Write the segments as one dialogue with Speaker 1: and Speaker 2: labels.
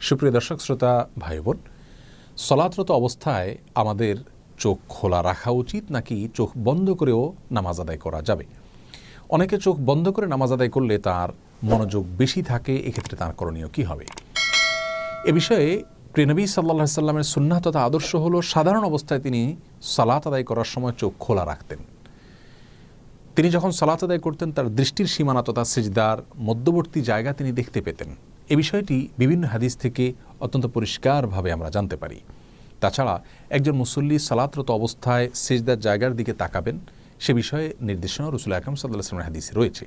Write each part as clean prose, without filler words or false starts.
Speaker 1: সুপ্রিয় দর্শক শ্রোতা ভাই বোন, সলাতরত অবস্থায় আমাদের চোখ খোলা রাখা উচিত নাকি চোখ বন্ধ করেও নামাজ আদায় করা যাবে? অনেকে চোখ বন্ধ করে নামাজ আদায় করলে তার মনোযোগ বেশি থাকে, এক্ষেত্রে তার করণীয় কী হবে? এ বিষয়ে প্রিয় নবী সাল্লাল্লাহু আলাইহি সাল্লামের সুন্নাহ তথা আদর্শ হলো সাধারণ অবস্থায় তিনি সালাত আদায় করার সময় চোখ খোলা রাখতেন। তিনি যখন সালাত আদায় করতেন তার দৃষ্টির সীমানা তথা সিজদার মধ্যবর্তী জায়গা তিনি দেখতে পেতেন। এ বিষয়টি বিভিন্ন হাদিস থেকে অত্যন্ত পরিষ্কারভাবে আমরা জানতে পারি। তাছাড়া একজন মুসল্লি সালাতরত অবস্থায় সিজদার জায়গার দিকে তাকাবেন, সে বিষয়ে নির্দেশনা রাসূল আকরাম সাল্লাল্লাহু আলাইহি ওয়াসাল্লামের হাদিসে রয়েছে।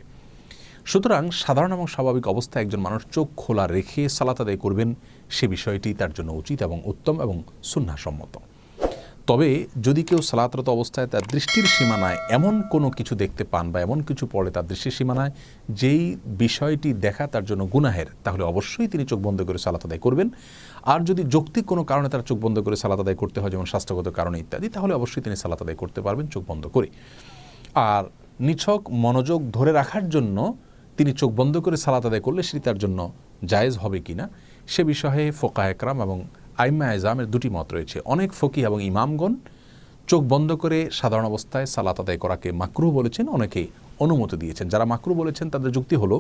Speaker 1: সুতরাং সাধারণ এবং স্বাভাবিক অবস্থায় একজন মানুষ চোখ খোলা রেখে সালাত আদায় করবেন, সে বিষয়টি তার জন্য উচিত এবং উত্তম এবং সুন্নাহসম্মত। তবে যদি কেউ সালাতরত অবস্থায় তার দৃষ্টির সীমানায় এমন কোনো কিছু দেখতে পান বা এমন কিছু পড়ে তার দৃষ্টির সীমানায় যেই বিষয়টি দেখা তার জন্য গুনাহের, তাহলে অবশ্যই তিনি চোখ বন্ধ করে সালাত আদায় করবেন। আর যদি যৌক্তিক কোনো কারণে তার চোখ বন্ধ করে সালাত আদায় করতে হয়, যেমন স্বাস্থ্যগত কারণে ইত্যাদি, তাহলে অবশ্যই তিনি সালাত আদায় করতে পারবেন চোখ বন্ধ করে। আর নিছক মনোযোগ ধরে রাখার জন্য তিনি চোখ বন্ধ করে সালাত আদায় করলে সেটি তার জন্য জায়েজ হবে কিনা, সে বিষয়ে ফোকায়ে কেরাম এবং আইম্মা এজামের দুটি মত রয়েছে। অনেক ফকিহ এবং ইমামগণ চোখ বন্ধ করে সাধারণ অবস্থায় সালাত আদায় করাকে মাকরুহ বলেছেন, অনেকে অনুমতি দিয়েছেন। যারা মাকরুহ বলেছেন তাদের যুক্তি হলো,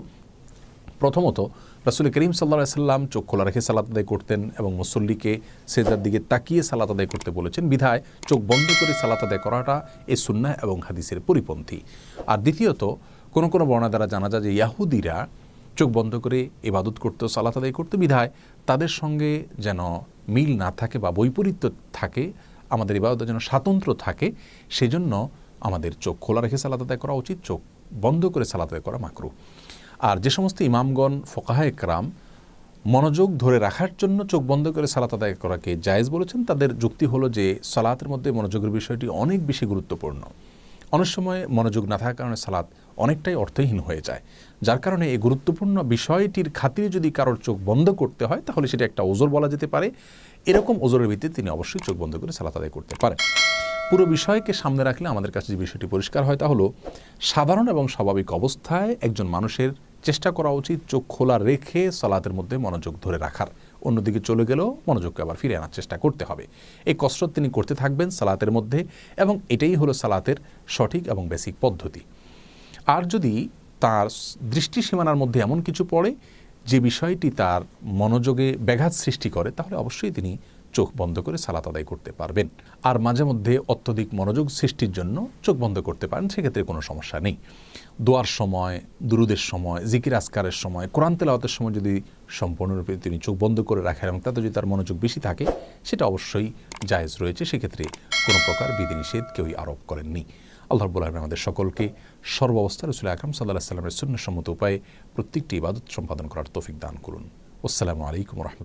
Speaker 1: প্রথমত রাসূল করিম সাল্লাল্লাহু আলাইহি সাল্লাম চোখ খোলা রেখে সালাত আদায় করতেন এবং মুসল্লিকে সিজদার দিকে তাকিয়ে সালাত আদায় করতে বলেছেন, বিধায় চোখ বন্ধ করে সালাত আদায় করাটা এই সুন্নাহ এবং হাদিসের পরিপন্থী। আর দ্বিতীয়ত কোনো কোনো বর্ণনা দ্বারা জানা যায় যে ইয়াহুদিরা চোখ বন্ধ করে ইবাদত করতে, সালাত আদায় করতে, বিধায় তাদের সঙ্গে যেন মিল না থাকে বা বৈপরীত্য থাকে, আমাদের ইবাদতের যেন স্বাতন্ত্র্য থাকে, সেজন্য আমাদের চোখ খোলা রেখে সালাত আদায় করা উচিত, চোখ বন্ধ করে সালাত আদায় করা মাকরুহ। আর যে সমস্ত ইমামগণ ফোকাহায়ে কেরাম মনোযোগ ধরে রাখার জন্য চোখ বন্ধ করে সালাত আদায় করাকে জায়েজ বলেছেন, তাদের যুক্তি হলো যে সালাতের মধ্যে মনোযোগের বিষয়টি অনেক বেশি গুরুত্বপূর্ণ। অনেক সময় মনোযোগ না থাকার কারণে সালাত অনেকটাই অর্থহীন হয়ে যায়, যার কারণে এই গুরুত্বপূর্ণ বিষয়টির খাতিরে যদি কারোর চোখ বন্ধ করতে হয় তাহলে সেটা একটা ওজর বলা যেতে পারে। এরকম ওজরের ভিত্তিতে তিনি অবশ্যই চোখ বন্ধ করে সালাত আদায় করতে পারেন। পুরো বিষয়কে সামনে রাখলে আমাদের কাছে যে বিষয়টি পরিষ্কার হয় তা হলো, সাধারণ এবং স্বাভাবিক অবস্থায় একজন মানুষের চেষ্টা করা উচিত চোখ খোলা রেখে সালাতের মধ্যে মনোযোগ ধরে রাখার। অন্যদিকে চলে গেলেও মনোযোগকে আবার ফিরে আনার চেষ্টা করতে হবে। এই কসরত তিনি করতে থাকবেন সালাতের মধ্যে, এবং এটাই হলো সালাতের সঠিক এবং বেসিক পদ্ধতি। আর যদি তার দৃষ্টি সীমানার মধ্যে এমন কিছু পড়ে যে বিষয়টি তার মনোযোগে ব্যাঘাত সৃষ্টি করে, তাহলে অবশ্যই তিনি চোখ বন্ধ করে সালাত আদায় করতে পারবেন। আর মাঝে মধ্যে অত্যধিক মনোযোগ সৃষ্টির জন্য চোখ বন্ধ করতে পারেন, সেক্ষেত্রে কোনো সমস্যা নেই। দোয়ার সময়, দুরুদের সময়, জিকির আজকারের সময়, কোরআন তেলাওয়াতের সময় যদি সম্পূর্ণরূপে তিনি চোখ বন্ধ করে রাখেন এবং তাতে যদি তার মনোযোগ বেশি থাকে, সেটা অবশ্যই জায়েজ রয়েছে, সেক্ষেত্রে কোনো প্রকার বিধিনিষেধ কেউই আরোপ করেননি। আল্লাহ রাব্বুল আলামিন আমাদের সকলকে সর্বাবস্থায় রাসূল আকরাম সাল্লাল্লাহু আলাইহি ওয়াসাল্লামের সুন্নাহসম্মত উপায়ে প্রত্যেকটি ইবাদত সম্পাদন করার তৌফিক দান করুন। আসসালামু আলাইকুম ওয়া রাহমাতুল্লাহ।